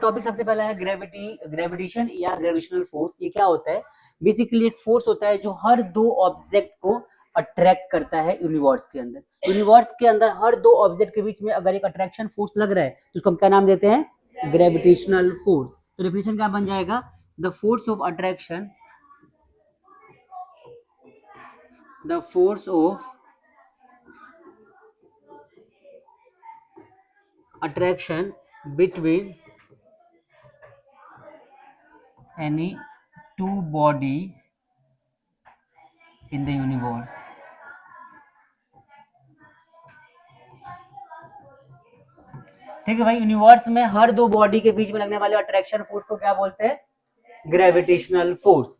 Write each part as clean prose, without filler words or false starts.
Topic सबसे पहला है ग्रेविटेशन या ग्रेविटेशनल फोर्स। ये क्या होता है? बेसिकली एक फोर्स होता है जो हर दो ऑब्जेक्ट को अट्रैक्ट करता है यूनिवर्स के अंदर। यूनिवर्स के अंदर हर दो ऑब्जेक्ट के बीच में अगर एक अट्रैक्शन फोर्स लग रहा है तो उसको हम क्या नाम देते हैं? Gravitational force. तो डेफिनेशन क्या बन जाएगा? The force of attraction, the force of attraction between any two bodies in the universe. ठीक है भाई, यूनिवर्स में हर दो बॉडी के बीच में लगने वाले अट्रैक्शन फोर्स को क्या बोलते हैं? Gravitational force.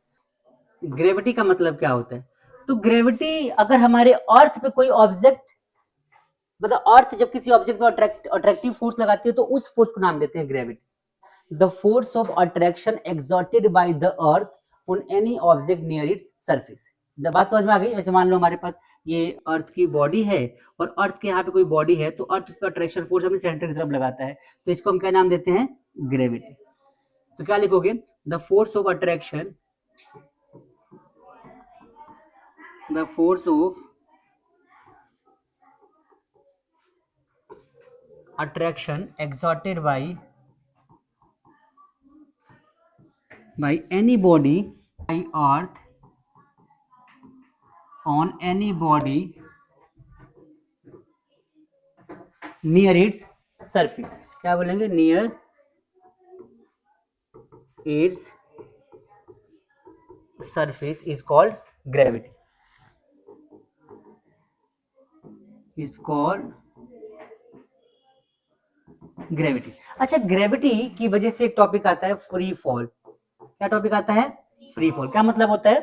ग्रेविटी का मतलब क्या होता है? तो ग्रेविटी अगर हमारे अर्थ पे कोई ऑब्जेक्ट, मतलब अर्थ जब किसी ऑब्जेक्ट पे अट्रैक्टिव फोर्स लगाती है तो उस फोर्स को नाम देते हैं gravity. The force of attraction exerted by the earth on any object near its surface. जब बात समझ में आ गई, जैसे मान लो हमारे पास ये अर्थ की बॉडी है और अर्थ के यहाँ पे कोई बॉडी है तो अर्थ उस पर अट्रैक्शन फोर्स अपने सेंटर की तरफ लगाता है, तो इसको हम क्या नाम देते हैं? ग्रेविटी। तो क्या लिखोगे? The force of attraction, the force of attraction exerted by any body by earth on any body near its surface. क्या बोलेंगे? near its surface is called gravity. is called gravity. अच्छा, ग्रेविटी की वजह से एक टॉपिक आता है free fall. क्या टॉपिक आता है? Free fall. क्या मतलब होता है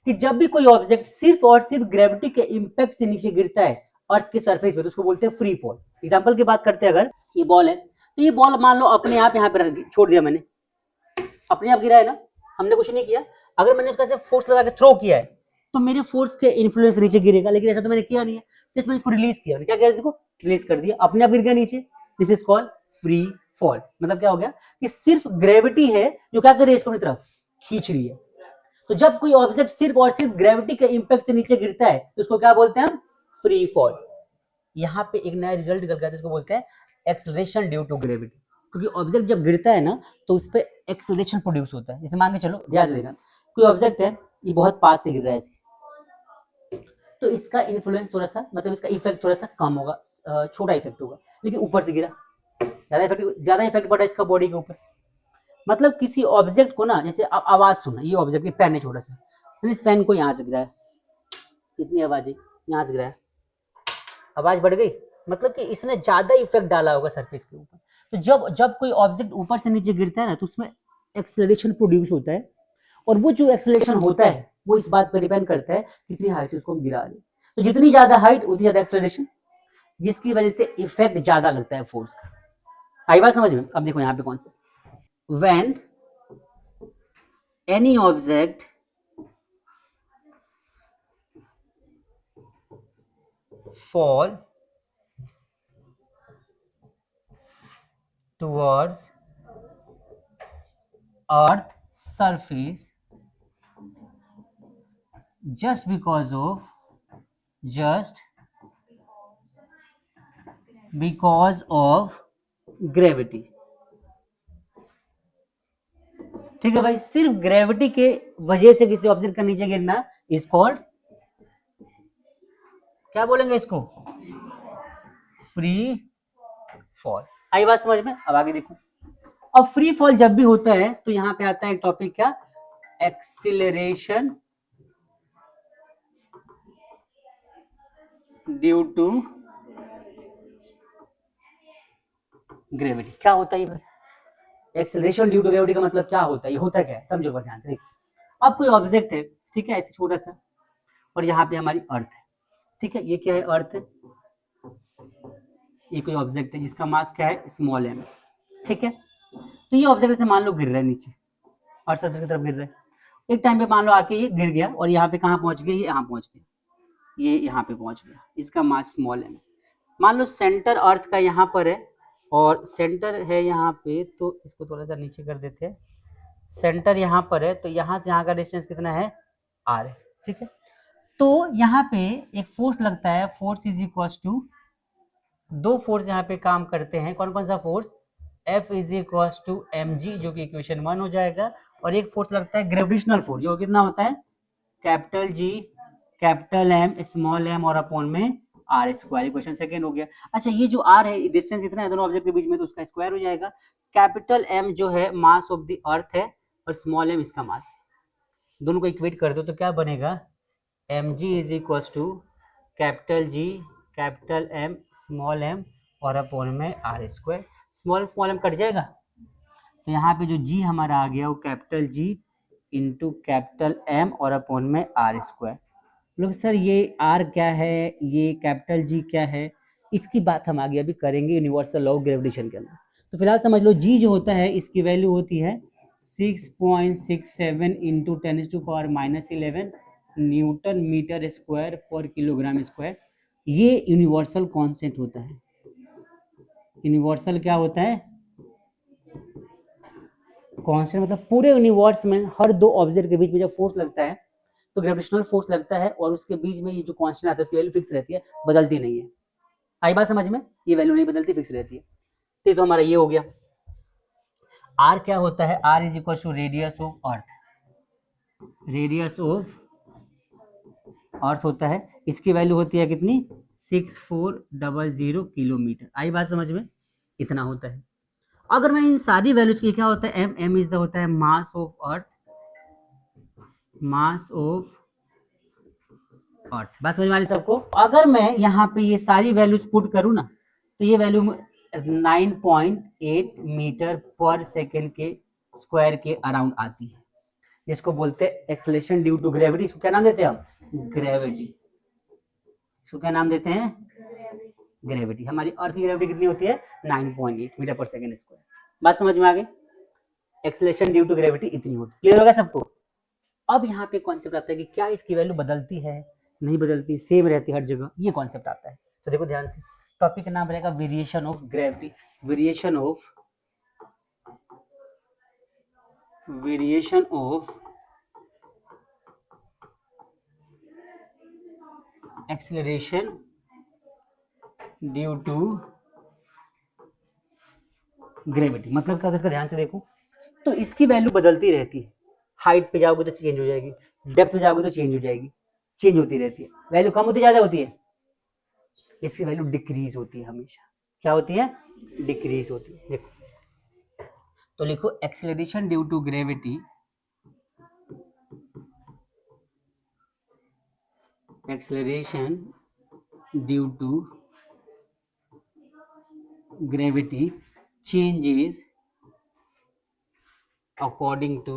कि जब भी कोई ऑब्जेक्ट सिर्फ और सिर्फ ग्रेविटी के इंपैक्ट से नीचे गिरता है अर्थ के सरफेस पे तो उसको बोलते हैं फ्री फॉल। एग्जांपल की बात करते हैं, अगर ये बॉल है तो ये बॉल मान लो अपने आप यहाँ पे छोड़ दिया मैंने, अपने आप गिरा है ना, हमने कुछ नहीं किया। अगर मैंने उसका सिर्फ फोर्स लगा के थ्रो किया है तो मेरे फोर्स के इन्फ्लुएंस नीचे गिरेगा, लेकिन ऐसा तो मैंने किया नहीं है। जस्ट मैंने इसको रिलीज किया, क्या किया? इसको रिलीज कर दिया, अपने आप गिर गया नीचे। This is called free fall. मतलब क्या हो गया कि सिर्फ ग्रेविटी है जो क्या कर रही है, इसको अपनी तरफ खींच रही है। तो जब कोई ऑब्जेक्ट सिर्फ और सिर्फ ग्रेविटी के इंपैक्ट से नीचे गिरता है तो उसको क्या बोलते हैं हम? Free fall. यहाँ पे एक नया रिजल्ट निकल गया है, इसको बोलते हैं एक्सेलरेशन ड्यू टू ग्रेविटी। क्योंकि ऑब्जेक्ट जब गिरता है ना तो उस पर एक्सेलरेशन प्रोड्यूस होता है। जैसे मान के चलो, ध्यान से देखना, कोई ऑब्जेक्ट है, ये बहुत पास से गिर रहा है ऐसे, तो इसका इन्फ्लुएंस थोड़ा सा, मतलब इसका इफेक्ट थोड़ा सा कम होगा, छोटा इफेक्ट होगा। लेकिन ऊपर से गिरा, ज्यादा इफेक्ट पड़ा इसका बॉडी के ऊपर। मतलब किसी ऑब्जेक्ट को ना, जैसे आवाज सुना, ये ऑब्जेक्ट, ये पेन है छोटा सा, इस पेन को यहाँ से गिराया, कितनी आवाज है, यहाँ से गिराया, आवाज बढ़ गई, मतलब कि इसने ज्यादा इफेक्ट डाला होगा सरफेस के ऊपर। तो जब जब कोई ऑब्जेक्ट ऊपर से नीचे गिरता है ना तो उसमें एक्सेलरेशन प्रोड्यूस होता है, और वो जो एक्सेलरेशन होता है वो इस बात पर डिपेंड करता है कितनी हाइट से उसको हम गिरा रहे हैं। तो जितनी ज्यादा हाइट उतनी ज्यादा एक्सेलरेशन, जिसकी वजह से इफेक्ट ज्यादा लगता है फोर्स का। आई बात समझ में? अब देखो यहाँ पे कौन सा, when any object fall towards earth surface just because of gravity। ठीक है भाई, सिर्फ ग्रेविटी के वजह से किसी ऑब्जेक्ट का नीचे गिरना इज कॉल्ड, क्या बोलेंगे इसको? Free fall. आई बात समझ में? अब आगे देखो। अब फ्री फॉल जब भी होता है तो यहां पे आता है एक टॉपिक, क्या? Acceleration due to gravity. क्या होता है भाई एक्सीलरेशन ड्यू टू ग्रेविटी? का मतलब क्या होता है? ये होता क्या है समझो ध्यान से। अब कोई ऑब्जेक्ट है, ठीक है, ऐसे छोटा सा, और यहाँ पे हमारी अर्थ है, ठीक है, ये क्या है? अर्थ है। ये कोई ऑब्जेक्ट है जिसका मास क्या है? स्मॉल m, ठीक है। तो ये ऑब्जेक्ट से मान लो गिर रहा है नीचे और सरफेस की तरफ गिर रहा है। एक टाइम पे मान लो आके ये गिर गया और यहाँ पे कहाँ पहुंच गया? ये यहाँ पहुंच गया, ये यहाँ पे पहुंच गया, इसका मास स्मॉल m। मान लो सेंटर अर्थ का यहाँ पर है और सेंटर है यहाँ पे, तो इसको थोड़ा सा नीचे कर देते हैं। सेंटर यहाँ पर है, तो यहाँ से यहाँ का डिस्टेंस कितना है, r है, ठीक है। तो यहाँ पे एक फोर्स लगता है, फोर्स इज इक्वल टू, दो फोर्स यहाँ पे काम करते हैं, कौन कौन सा force, F is equal to mg, जो कि इक्वेशन 1 हो जाएगा, और एक फोर्स लगता है ग्रेविटेशनल फोर्स, जो कितना होता है, capital G capital M small m और अपॉन में r स्क्वायर, इक्वेशन सेकंड हो गया। अच्छा, ये जो r है, डिस्टेंस इतना है दोनों ऑब्जेक्ट के बीच में, तो उसका स्क्वायर हो जाएगा। कैपिटल M जो है मास ऑफ द अर्थ है, और स्मॉल m इसका मास है, दोनों को इक्वेट कर दो तो क्या बनेगा, mg is equal to capital G capital M small m और अपॉन में r square. Small m cut जाएगा, तो यहाँ पे जो G हमारा आ गया वो capital G into capital M और अपॉन में r स्क्वायर। लोग सर ये r क्या है, ये कैपिटल G क्या है, इसकी बात हम आगे अभी करेंगे यूनिवर्सल लॉ ऑफ ग्रेविटेशन के अंदर। तो फिलहाल समझ लो G जो होता है इसकी वैल्यू होती है 6.67 इंटू 10⁻⁻11 न्यूटन मीटर स्क्वायर पर किलोग्राम स्क्वायर। ये यूनिवर्सल कांस्टेंट होता है। यूनिवर्सल क्या होता है, कांस्टेंट, मतलब पूरे यूनिवर्स में हर दो ऑब्जेक्ट के बीच में जब फोर्स लगता है तो ग्रेविटेशनल फोर्स लगता है, और उसके बीच में ये जो कांस्टेंट आता है उसकी वैल्यू फिक्स रहती है, बदलती नहीं है। आई बात समझ में, ये वैल्यू नहीं बदलती, फिक्स रहती है। तो हमारा ये हो गया। आर क्या होता है, R is equal to radius of earth, radius of earth होता है, इसकी वैल्यू होती है कितनी, 6400 किलोमीटर। आई बात समझ में, इतना होता है। अगर मैं इन सारी वैल्यूज की, क्या होता है, एम इज द होता है mass of earth, mass of earth. बात समझ में आ रही सबको। अगर मैं यहाँ पे ये सारी वैल्यूज पुट करूँ ना, तो ये वैल्यू 9.8 मीटर पर सेकेंड के स्क्वायर के अराउंड आती है, जिसको बोलते हैं एक्सेलरेशन ड्यू टू ग्रेविटी। इसको क्या नाम देते हैं हम, ग्रेविटी। इसको क्या नाम देते हैं, ग्रेविटी। हमारी अर्थ की ग्रेविटी कितनी होती है, 9.8 मीटर पर सेकेंड स्क्वायर। बात समझ में आ गई, एक्सेलरेशन ड्यू टू ग्रेविटी इतनी होती है। क्लियर होगा सबको। अब यहाँ पे कॉन्सेप्ट आता है कि क्या इसकी वैल्यू बदलती है, नहीं बदलती, सेम रहती है हर जगह, ये कॉन्सेप्ट आता है। तो देखो ध्यान से, टॉपिक का नाम रहेगा variation of gravity, variation of acceleration due to gravity. मतलब क्या, इसका ध्यान से देखो, तो इसकी वैल्यू बदलती रहती है। हाइट पे जाओगे तो चेंज हो जाएगी, डेप्थ पे जाओगे तो चेंज हो जाएगी, चेंज होती रहती है। वैल्यू कम होती ज्यादा होती है, इसकी वैल्यू डिक्रीज होती है हमेशा। क्या होती है, डिक्रीज होती है। देखो तो लिखो acceleration due to gravity, acceleration due to gravity changes according to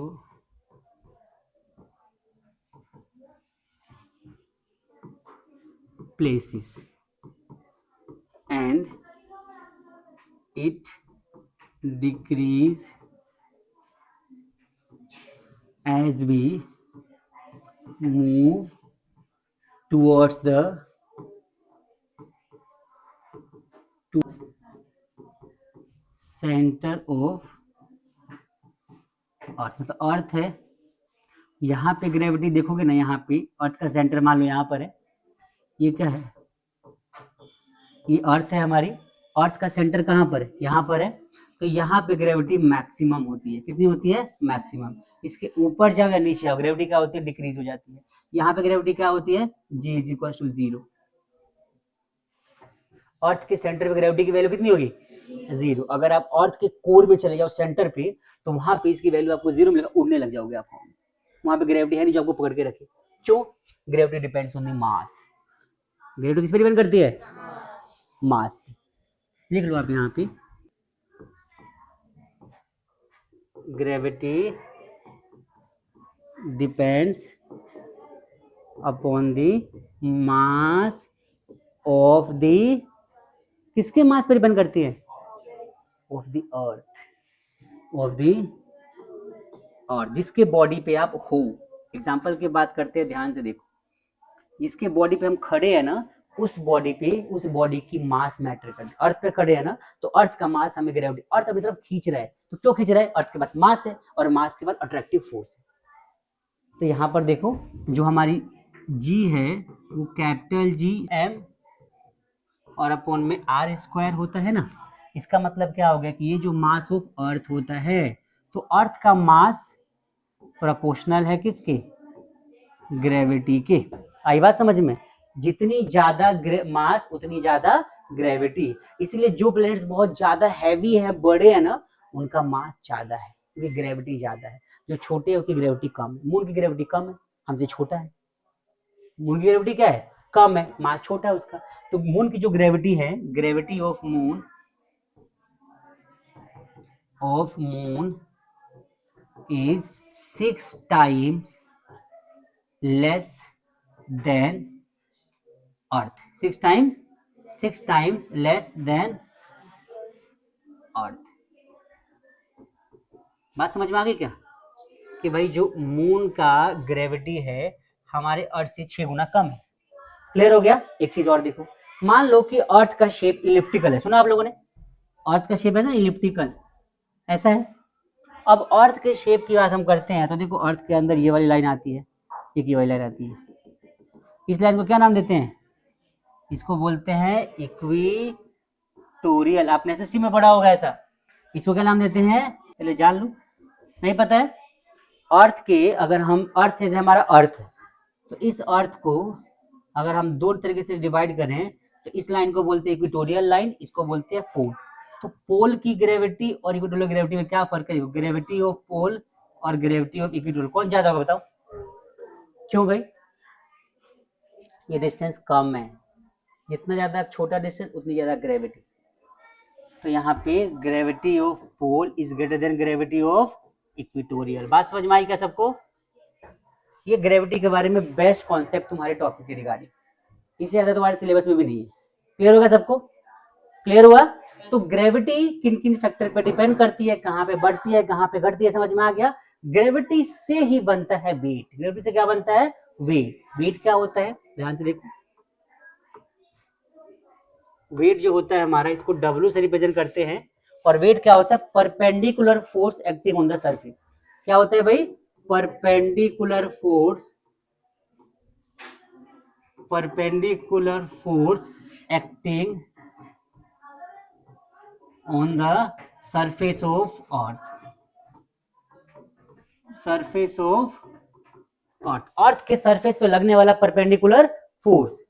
places and it decrease as we move towards the centre of earth. मतलब अर्थ है, यहाँ पे ग्रेविटी देखोगे ना, यहाँ पे अर्थ का सेंटर मान लो यहाँ पर है, ये क्या है, ये अर्थ है हमारी। अर्थ का सेंटर कहाँ पर है, यहाँ पर है। तो यहाँ पे ग्रेविटी मैक्सिमम होती है। कितनी होती है, मैक्सिमम। इसके ऊपर जाओ या नीचे आओ, ग्रेविटी क्या होती है, डिक्रीज हो जाती है। यहाँ पे ग्रेविटी क्या होती है, G इज इक्वल टू 0। अर्थ के सेंटर पे ग्रेविटी की वैल्यू कितनी होगी, 0। अगर आप अर्थ के कोर में चले जाओ सेंटर पे, तो वहां पे इसकी वैल्यू आपको 0 मिलेगा, उड़ने लग जाओगे आप। वहां पे ग्रेविटी है नहीं जो आपको पकड़ के रखे। क्यों, gravity depends on the mass. Gravity किस पे डिपेंड करती है, मास पे। लिख लो आप यहाँ पे, gravity depends upon the mass of the, किसके मास पर डिपेंड करती है, of the earth, of the earth, जिसके बॉडी पे आप हो। एग्जाम्पल की बात करते हैं, ध्यान से देखो, जिसके बॉडी पे हम खड़े हैं ना, उस बॉडी पे, उस बॉडी की मास मैटर करती है। अर्थ पे खड़े है ना, तो अर्थ का मास हमें ग्रेविटी, अर्थ अपनी तरफ खींच रहा है, तो क्यों खींच रहा है? अर्थ के पास मास है, और मास के बाद अट्रैक्टिव फोर्स है। तो यहाँ पर देखो जो हमारी जी है वो कैपिटल जी एम और अपॉन में आर स्क्वायर होता है ना। इसका मतलब क्या हो गया कि ये जो मास ऑफ अर्थ होता है, तो अर्थ का मास प्रोपोर्शनल है किसके? ग्रेविटी के। आई बात समझ में? जितनी ज्यादा मास उतनी ज्यादा ग्रेविटी। इसलिए जो प्लैनेट्स बहुत ज्यादा हैवी है, बड़े है ना, उनका मास ज्यादा है क्योंकि ग्रेविटी ज्यादा है। जो छोटे है उसकी ग्रेविटी कम है। मून की ग्रेविटी कम है, हमसे छोटा है। मून की ग्रेविटी क्या है? कम है, मास छोटा है उसका। तो मून की जो ग्रेविटी है, gravity of moon is 6 times less than earth. 6 times less than earth. बात समझ में आ गई क्या? कि भाई जो मून का ग्रेविटी है हमारे अर्थ से 6 गुना कम है। क्लियर हो गया? एक चीज और देखो, मान लो कि अर्थ का शेप इलिप्टिकल है। सुना आप लोगों ने? अर्थ का शेप है ना इलिप्टिकल, ऐसा है। अब अर्थ के शेप की बात हम करते हैं तो देखो अर्थ के अंदर ये वाली लाइन आती है, एक ये वाली लाइन आती है। इस लाइन को क्या नाम देते हैं? इसको बोलते हैं इक्वेटोरियल। आपने एसएसटी में पढ़ा होगा ऐसा। इसको क्या नाम देते हैं? पहले जान लो, नहीं पता है? अर्थ के, अगर हम अर्थ जैसे हमारा अर्थ है, तो इस अर्थ को अगर हम दो तरीके से डिवाइड करें तो इस लाइन को बोलते हैं इक्वेटोरियल लाइन, इसको बोलते हैं पोल। तो पोल की ग्रेविटी और इक्वेटोरियल ग्रेविटी में क्या फर्क है? ग्रेविटी ऑफ पोल और ग्रेविटी ऑफ इक्वेटोरियल कौन ज्यादा होगा बताओ? क्यों भाई? ये डिस्टेंस कम है, जितना ज्यादा छोटा डिस्टेंस उतनी ज्यादा ग्रेविटी। तो यहाँ पे gravity of pole is greater than gravity of equatorial. बात समझ में आई क्या सबको? ये ग्रेविटी के बारे में बेस्ट कॉन्सेप्ट तुम्हारे टॉपिक के रिगार्डिंग, इससे ज्यादा तुम्हारे सिलेबस में भी नहीं है। क्लियर होगा सबको? क्लियर हुआ? तो ग्रेविटी किन किन फैक्टर पे डिपेंड करती है, कहाँ पे बढ़ती है कहाँ पे घटती है, समझ में आ गया? ग्रेविटी से ही बनता है वेट। ग्रेविटी से क्या बनता है? वेट। वेट क्या होता है ध्यान से देखो, वेट जो होता है हमारा, इसको W से रिप्रेजेंट करते हैं। और वेट क्या होता है? Perpendicular force acting on the surface. क्या होता है भाई? Perpendicular force acting on the surface of earth. Surface of earth, earth के सरफेस पे लगने वाला परपेंडिकुलर फोर्स।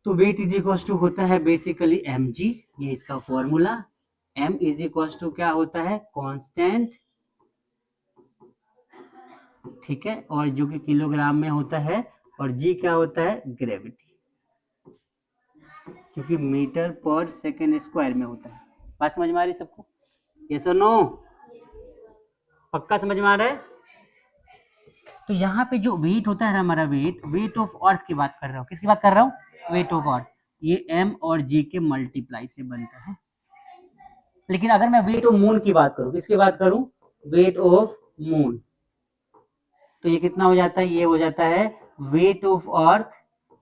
तो वेट इज इक्वल टू होता है बेसिकली mg, ये इसका formula. m is equal to क्या होता है? कांस्टेंट, ठीक है, और जो कि किलोग्राम में होता है। और g क्या होता है? ग्रेविटी, क्योंकि मीटर पर सेकेंड स्क्वायर में होता है। बात समझ में आ रही सबको? यस और नो? पक्का समझ में आ रहा है? तो यहाँ पे जो वेट होता है ना हमारा, वेट ऑफ अर्थ की बात कर रहा हूँ। किसकी बात कर रहा हूँ? वेट ऑफ अर्थ। ये m और g के मल्टीप्लाई से बनता है। लेकिन अगर मैं वेट ऑफ मून की बात करूं, किसकी बात करूं? वेट ऑफ मून, तो ये कितना हो जाता है? ये हो जाता है weight of earth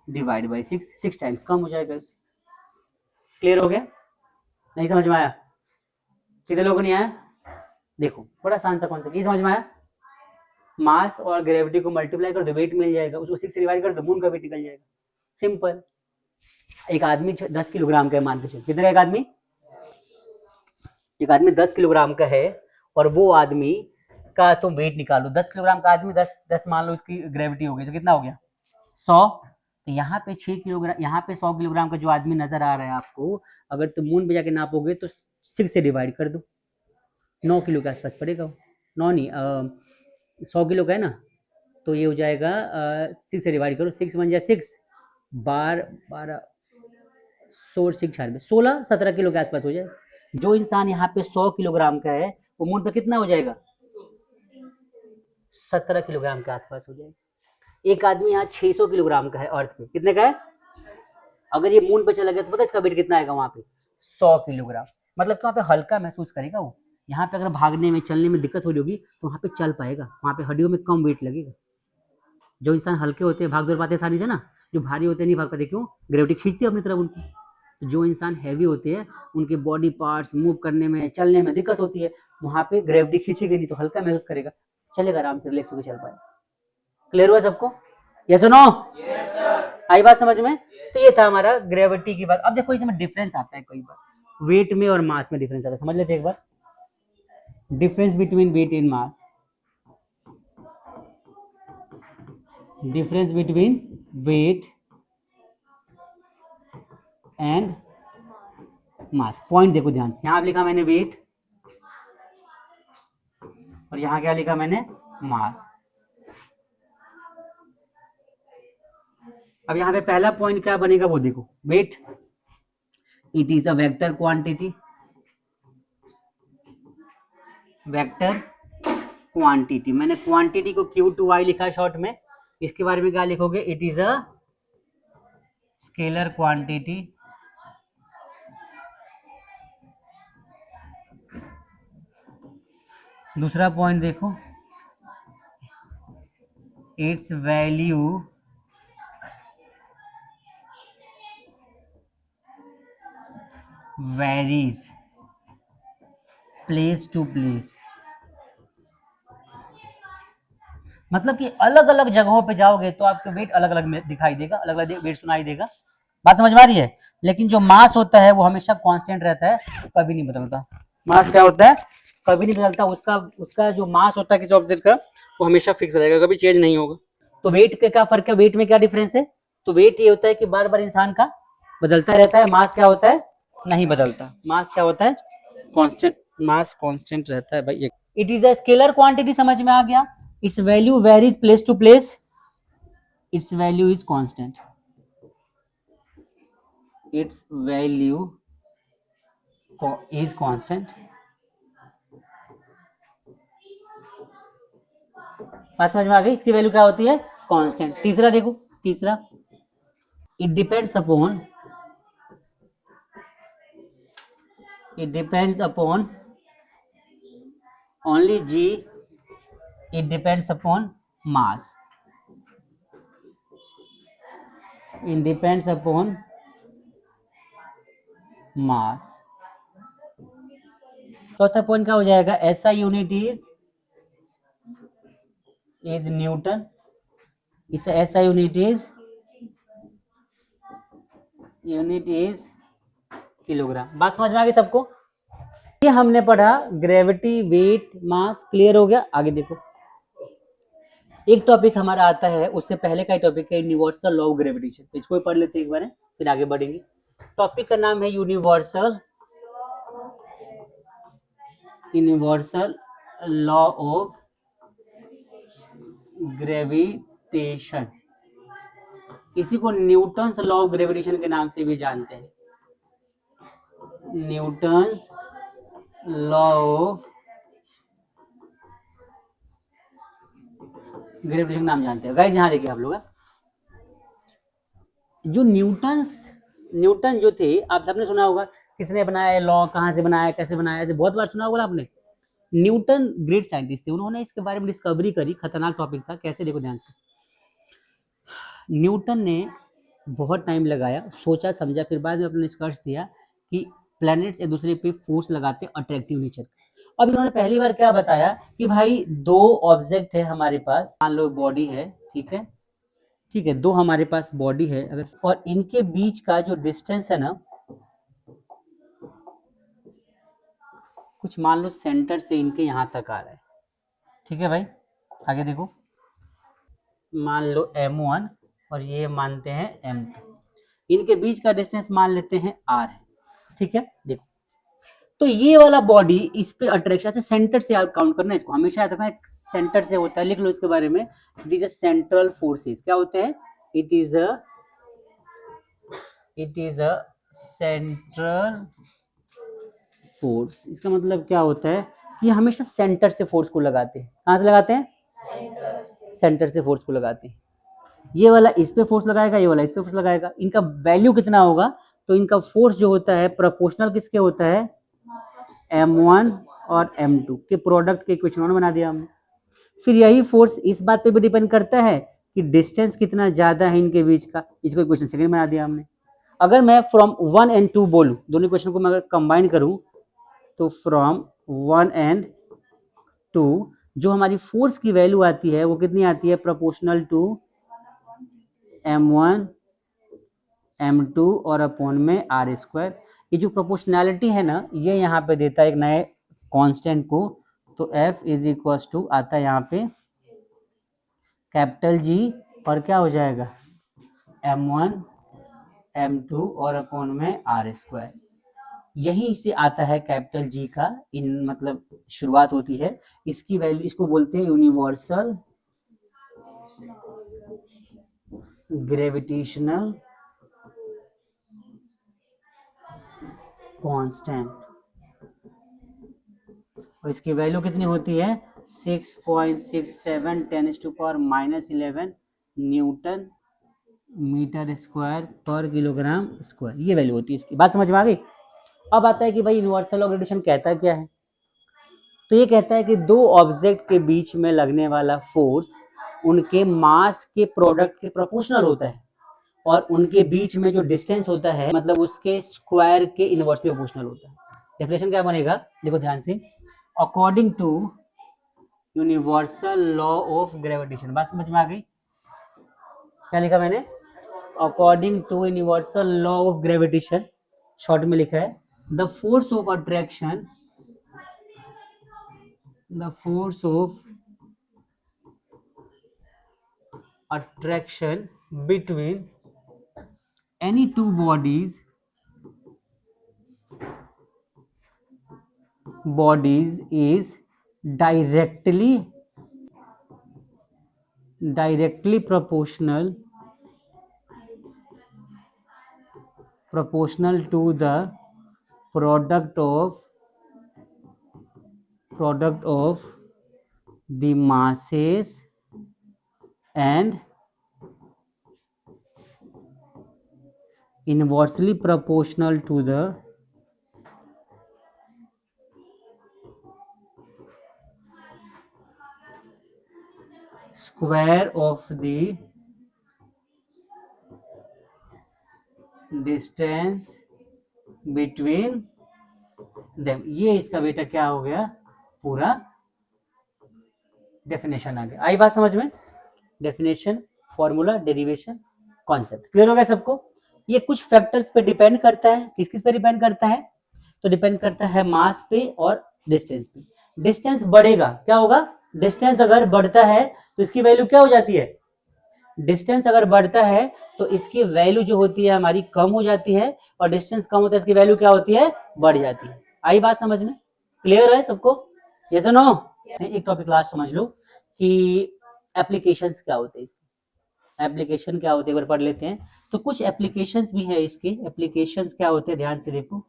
divide by 6 times कम हो जाएगा इससे। क्लियर हो गया? नहीं समझ में आया? कितने लोगों नहीं आया? देखो बड़ा आसान सा कॉन्सेप्ट, ये समझ में आया? मास और ग्रेविटी को मल्टीप्लाई कर दो, वेट मिल जाएगा, उसको 6 से डिवाइड कर दो, मून का वेट निकल जाएगा। सिंपल। एक आदमी 10 किलोग्राम का है मान के चलो। कितने का एक आदमी? एक आदमी 10 किलोग्राम का है, और वो आदमी का तुम वेट निकालो। 10 किलोग्राम का आदमी, 10 मान लो इसकी ग्रेविटी हो गई, तो कितना हो गया? 100। तो यहाँ पे 6 किलोग्राम, यहाँ पे 100 किलोग्राम का जो आदमी नजर आ रहा है आपको, अगर तुम मून पे जाके नापोगे तो 6 से डिवाइड कर दो, 9 किलो के आसपास पड़ेगा वो। 9 नहीं, 100 किलो का है ना, तो ये हो जाएगा 6 से डिवाइड करो, 6 1 जा 6, 12 16 17 किलो के आसपास हो जाए। जो इंसान यहाँ पे 100 किलोग्राम का है वो मून पे कितना हो जाएगा? 17 किलोग्राम के आसपास हो जाएगा। एक आदमी यहाँ 600 किलोग्राम का है अर्थ पे, कितने का है? अगर ये मून पे चला गया तो पता है इसका वेट कितना आएगा? वहां पे 100 किलोग्राम। मतलब कि वहां पे हल्का महसूस करेगा वो। यहाँ पे अगर भागने में चलने में दिक्कत हो रही होगी तो वहां पे चल पाएगा, वहां पे हड्डियों में कम वेट लगेगा। जो इंसान हल्के होते हैं भाग दौड़ पाते आसानी से ना, जो भारी होते हैं नहीं भाग पाते, क्यों? ग्रेविटी खींचती है अपनी तरफ उनको। तो जो इंसान हैवी होते हैं उनके बॉडी पार्ट्स मूव करने में चलने में दिक्कत होती है, वहां पे ग्रेविटी खींचेगी नहीं तो हल्का महसूस करेगा, चलेगा आराम से रिलैक्स होकर चल पाए। क्लियर हुआ सबको? यस और नो? आई बात समझ में? तो ये था हमारा ग्रेविटी की बात। अब देखो इसमें डिफरेंस आता है, कई बार वेट में और मास में डिफरेंस आता है, समझ लेते एक बार। Difference between weight and mass, difference between weight and mass. Point देखो ध्यान से, यहां लिखा मैंने वेट और यहां क्या लिखा मैंने? मास। अब यहाँ पे पहला पॉइंट क्या बनेगा वो देखो, weight it is a vector quantity, vector quantity, मैंने क्वांटिटी को Q2Y लिखा है शॉर्ट में। इसके बारे में क्या लिखोगे? It is a scalar quantity, दूसरा पॉइंट देखो, its value varies place to place, मतलब कि अलग अलग जगहों पे जाओगे तो आपको वेट अलग अलग दिखाई देगा, अलग अलग वेट सुनाई देगा। बात समझ में आ रही है? लेकिन जो मास होता है वो हमेशा कांस्टेंट रहता है, कभी नहीं बदलता। मास क्या होता है? कभी नहीं बदलता। उसका उसका जो मास होता है किसी ऑब्जेक्ट का वो हमेशा फिक्स रहेगा, कभी चेंज नहीं होगा। तो वेट का क्या फर्क है? वेट में क्या डिफरेंस है? तो वेट ये होता है कि बार बार इंसान का बदलता रहता है, मास क्या होता है? नहीं बदलता। मास क्या होता है? कांस्टेंट। मास कांस्टेंट रहता है भाई। It is a scalar quantity, समझ में आ गया? its value varies place to place, its value is constant, its value is constant। बात समझ में आ गई? इसकी वैल्यू क्या होती है? कांस्टेंट। तीसरा देखो, तीसरा, it depends upon, it depends upon only g, it depends upon mass, it depends upon mass। चौथा पॉइंट क्या हो जाएगा? SI यूनिट इज न्यूटन, इस SI यूनिट इज किलोग्राम। बात समझ में आ गई सबको? ये हमने पढ़ा ग्रेविटी, वेट, मास। क्लियर हो गया? आगे देखो, एक टॉपिक हमारा आता है, उससे पहले का टॉपिक है यूनिवर्सल लॉ ऑफ ग्रेविटेशन। तो इसको पढ़ लेते हैं एक बार, फिर आगे बढ़ेंगे। टॉपिक का नाम है यूनिवर्सल लॉ ऑफ ग्रेविटेशन। इसी को न्यूटन्स लॉ ऑफ ग्रेविटेशन के नाम से भी जानते हैं, न्यूटन्स लॉ ऑफ ग्रेविटेशन नाम जानते हैं। गाइस यहाँ देखिए आप लोग, जो न्यूटन जो थे, आप सबने सुना होगा किसने बनाया लॉ, कहाँ से बनाया, कैसे बनाया, ऐसे बहुत बार सुना होगा आपने। न्यूटन ग्रेट साइंटिस्ट थे, उन्होंने इसके बारे में डिस्कवरी करी। खतरनाक टॉपिक था। कैसे? देखो ध्यान से, न्यूटन ने बहुत टाइम लगाया, सोचा समझा, फिर बाद में अपने निष्कर्ष दिया कि प्लैनेट्स एक दूसरे पे फोर्स लगाते अट्रैक्टिव नेचर। अब इन्होंने पहली बार क्या बताया कि भाई दो ऑब्जेक्ट है हमारे पास, मान लो बॉडी है, ठीक है, ठीक है, दो हमारे पास बॉडी है अगर, और इनके बीच का जो डिस्टेंस है ना, कुछ मान लो सेंटर से इनके यहां तक आ रहा है, ठीक है भाई। आगे देखो, मान लो M1 और ये मानते हैं M2, इनके बीच का डिस्टेंस मान लेते हैं R, ठीक है। देखो, तो ये वाला बॉडी इस पे अट्रैक्शन से सेंटर से आप काउंट करना, इसको हमेशा याद रखना, सेंटर से होता है। लिख लो इसके बारे में, it is a central forces. क्या होते हैं? It is a central force. इसका मतलब क्या होता है कि हमेशा सेंटर से फोर्स को लगाते हैं। कहां से लगाते हैं? सेंटर से फोर्स को लगाते हैं। ये वाला इस पे फोर्स लगाएगा, ये वाला इस पे फोर्स लगाएगा। इनका वैल्यू कितना होगा? तो इनका फोर्स जो होता है प्रोपोर्शनल किसके होता है? M1 और M2 के प्रोडक्ट के इक्वेशन बना दिया हमने। फिर यही फोर्स इस बात पे भी डिपेंड करता है कि डिस्टेंस कितना ज्यादा है इनके बीच का, इसको क्वेश्चन सेकंड बना दिया हमने। अगर मैं फ्रॉम 1 एंड 2 बोलूं, दोनों क्वेश्चन को मैं अगर कंबाइन करूं, तो फ्रॉम 1 एंड 2 जो हमारी फोर्स की वैल्यू आती है वो कितनी आती है, प्रोपोर्शनल टू m1 m2 और अपॉन में आर स्क्वायर। ये जो प्रोपोर्शनैलिटी है ना, ये यहाँ पे देता है एक नए कांस्टेंट को, तो F इज इक्वल टू आता है यहाँ पे कैपिटल जी और क्या हो जाएगा m1 m2 और अपॉन में आर स्क्वायर। यही से आता है कैपिटल जी का इन मतलब शुरुआत होती है। इसकी वैल्यू, इसको बोलते हैं यूनिवर्सल ग्रेविटेशनल कांस्टेंट, और इसकी वैल्यू कितनी होती है 6.67 10⁻⁻11 न्यूटन मीटर स्क्वायर पर किलोग्राम स्क्वायर, ये वैल्यू होती है इसकी। बात समझ में आ गई। अब आता है कि भाई यूनिवर्सल लॉ ऑफ ग्रेविटेशन कहता क्या है। तो ये कहता है कि दो ऑब्जेक्ट के बीच में लगने वाला फोर्स उनके मास के प्रोडक्ट के प्रोपोर्शनल होता है, और उनके बीच में जो डिस्टेंस होता है मतलब उसके स्क्वायर के इनवर्सली प्रोपोर्शनल होता है। डेफिनेशन क्या बनेगा, देखो ध्यान से, according to universal law of gravitation. बात समझ में आ गई, क्या लिखा मैंने, according to universal law of gravitation, short में लिखा है the force of attraction, the force of attraction between any two bodies is directly proportional to the product of the masses and inversely proportional to the square of the distance between them। ये इसका बेटा क्या हो गया, पूरा definition आ गया। आई बात समझ में, definition, formula, derivation, concept clear हो गया सबको। ये कुछ फैक्टर्स पे डिपेंड करता है, किस किस पे डिपेंड करता है, तो डिपेंड करता है मास पे और डिस्टेंस पे। डिस्टेंस बढ़ेगा क्या होगा, डिस्टेंस अगर बढ़ता है तो इसकी वैल्यू क्या हो जाती है, डिस्टेंस अगर बढ़ता है तो इसकी वैल्यू जो होती है हमारी कम हो जाती है, और डिस्टेंस कम होता है इसकी वैल्यू क्या होती है, बढ़ जाती है। आई बात समझ में, क्लियर है सबको, यस और नो। एक टॉपिक लास्ट समझ लो कि एप्लीकेशंस क्या होते हैं इसके, एप्लीकेशन क्या होते हैं एक बार पढ़ लेते हैं। तो कुछ एप्लीकेशंस भी है इसके, एप्लीकेशंस क्या होते हैं ध्यान से देखो।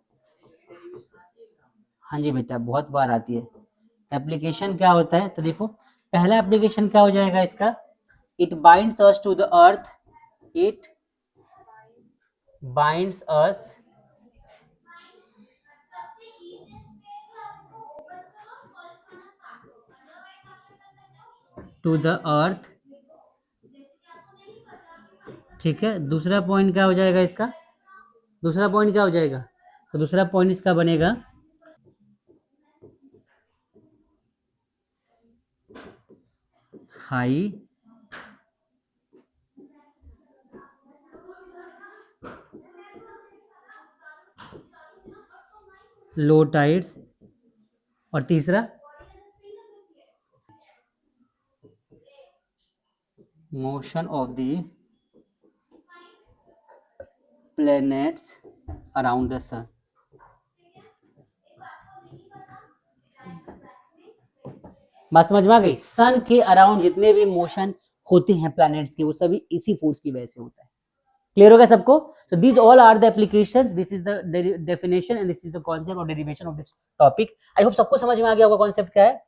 हाँ जी बेटा, बहुत बार आती है। एप्लीकेशन क्या होता है, तो देखो पहला एप्लीकेशन क्या हो जाएगा इसका, it binds us to the earth, it binds us to the earth, ठीक है। दूसरा पॉइंट क्या हो जाएगा इसका, दूसरा पॉइंट क्या हो जाएगा, तो दूसरा पॉइंट इसका बनेगा हाई लो टाइड्स, और तीसरा motion of the planets around the sun. बात समझ में आ गई, सन के अराउंड जितने भी मोशन होते हैं प्लैनेट्स के, वो सभी इसी फोर्स की वजह से होता है। क्लियर हो गया सबको। So these all are the applications, this is the definition and this is the concept or derivation of this topic। I hope सबको समझ में आ गया होगा कॉन्सेप्ट क्या है।